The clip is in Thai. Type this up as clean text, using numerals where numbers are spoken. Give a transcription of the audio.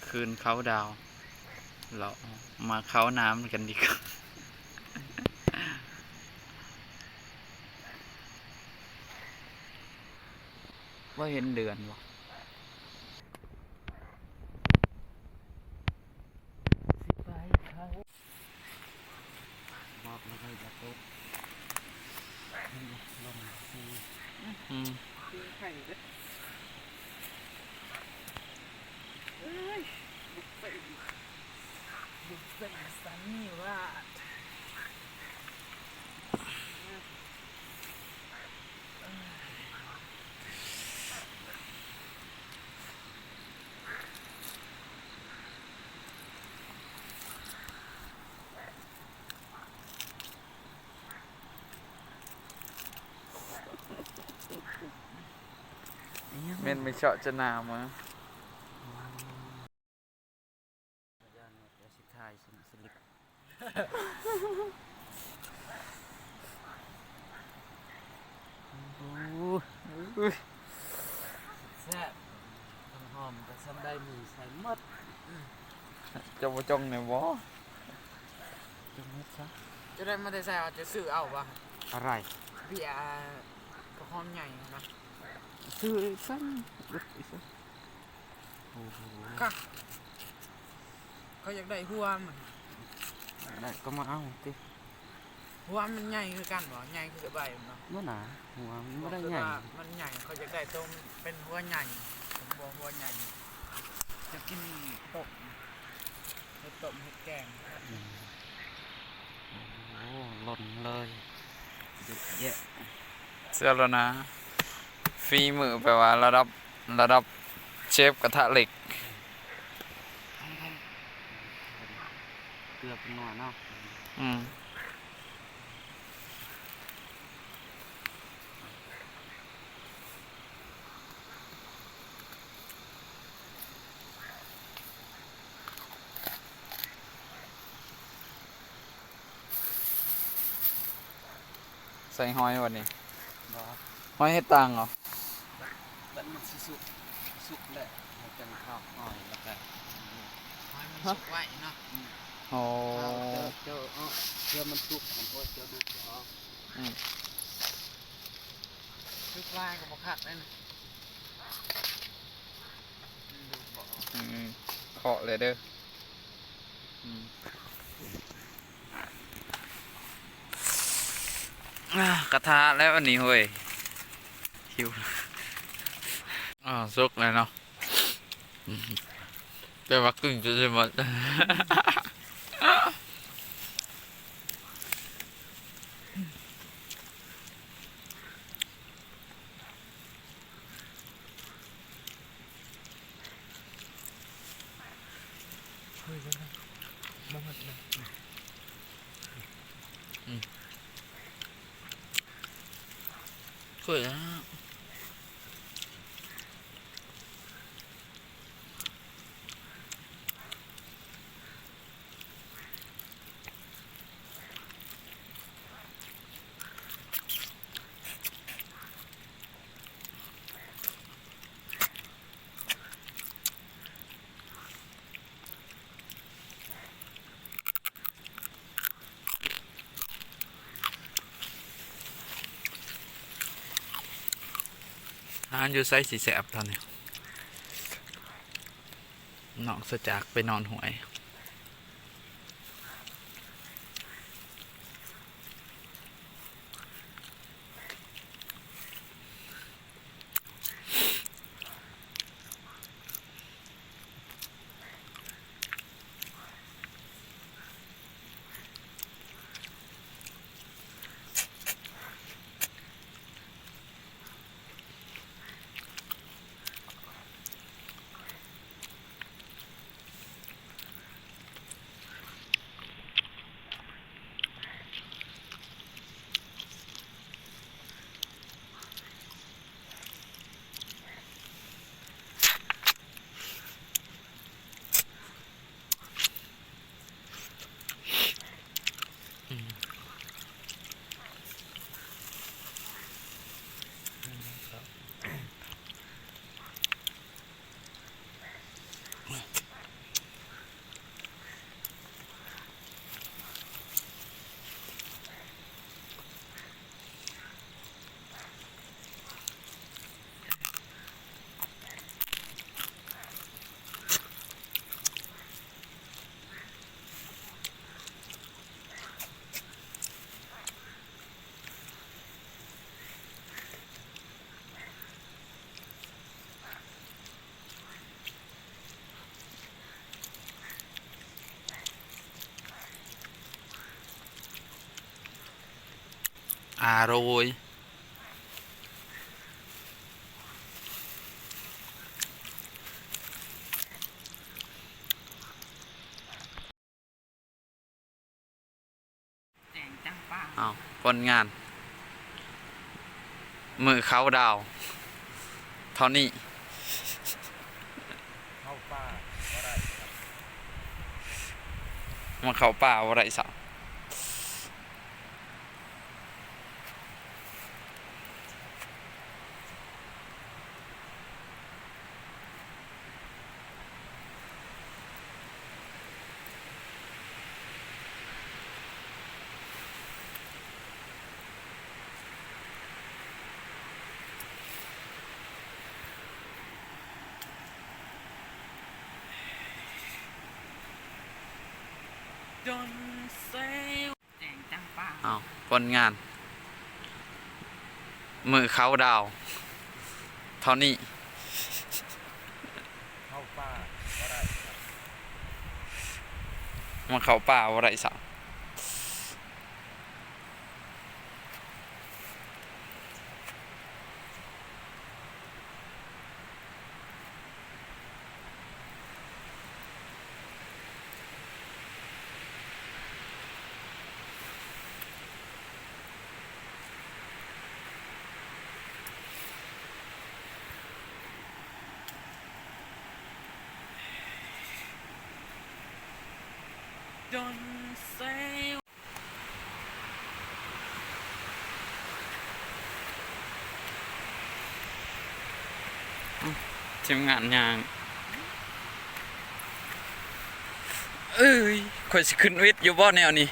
คืนเขาดาวเรามาเขาน้ำกันดีกว่าว่าเห็นเดือนวะบอกแล้วก็จะตกลงซี ไข่เด้อเอ้ยบุกเป็นซันนี่ว่าเมนไม่เฉาะจะหนาวมั้งสิทายสลิปแซ่บหอมแต่ซ้ำได้มีใส่หมดจะมาจงเนี่ยวะจังหมดซะ จะได้มาได้ใส่เอาจะซื้อเอาวะ อะไร เบียร์กระห้องใหญ่นะ ซื้อซ้ำรถอีกซะโอ้โห เขาอยากได้หัวมัน ได้ก็มาเอาติ หัวมันใหญ่คือกันบ่ใหญ่คือใบมันเนาะ เมื่อหนาหัวมันไม่ได้ใหญ่ มันใหญ่เขาอยากได้ตรงเป็นหัวใหญ่ผมบอกหัวใหญ่จะกินต้มเห็ดต้มเห็ดแกง โอ้หล่นเลยเยอะแยะ เสื้อแล้วนะฝีมือแปลว่าระดับเชฟกระทะเหล็กเกือบหน่อยเนาะ ใส่ห้อยวันนี้ บอ ห้อยให้ตังเหรอ บัดมันสุกแหละมันจะข้าวอ่อยแล้วก็ ให้มันสุกไว้เนาะ โอ้ เจ้ามันสุกผมโอ้เจ้าดูอ๋อ สุกไว้ก็บ่ขาดเลยนะ เคาะเลยเด้ออกระทะแล้วอันนี้เฮ้ยหิวสุกเลยเนาะแต่ว่ากึ่งจะหมดสวยนะอยู่ไซสีแสบตอนนี้นอกจากไปนอนหวย โรยแจงจังป้า อ้าวผลงาน มือเขาดาว เท่านี้ เข้าป่าก็ได้ครับ มาเขาป่าอะไรสักจนเซลแจงจังป้า อ้าวผลงาน มือเขาดาว เท่านี้ เข้าป่าก็ได้ครับ มาเขาป่าอะไรสักจนเซล ทีมงานยาง เอ้ยข่อยสิขึ้นวิทย์อยู่บ่แนวนี้